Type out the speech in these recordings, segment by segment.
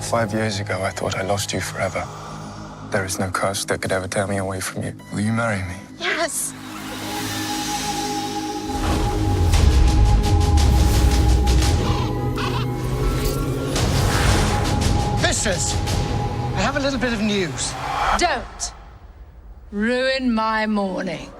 5 years ago, I thought I lost you forever. There is no curse that could ever tear me away from you. Will you marry me? Yes. Mistress, I have a little bit of news. Don't ruin my morning.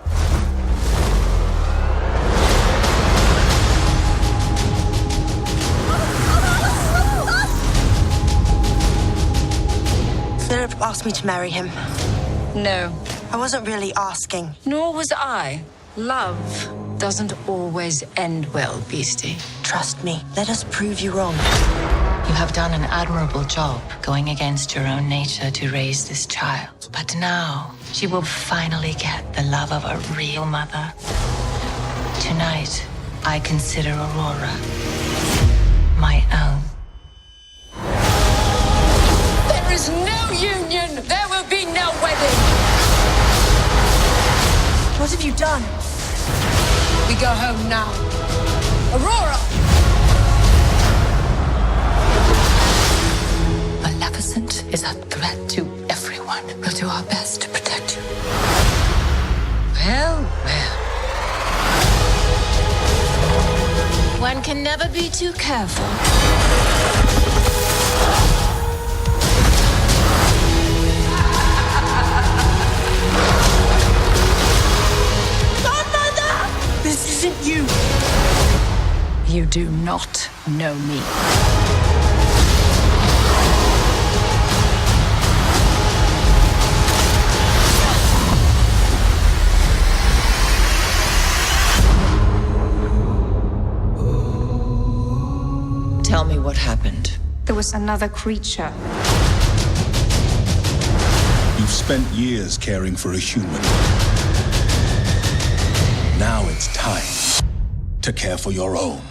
Philip asked me to marry him. No. I wasn't really asking. Nor was I. Love doesn't always end well, Beastie. Trust me. Let us prove you wrong. You have done an admirable job going against your own nature to raise this child. But now, she will finally get the love of a real mother. Tonight, I consider Aurora my own. There is no union. There will be no wedding. What have you done? We go home now. Aurora! Maleficent is a threat to everyone. We'll do our best to protect you. Well, well. One can never be too careful. This isn't you. You do not know me. Tell me what happened. There was another creature. You've spent years caring for a human. Now it's time to care for your own.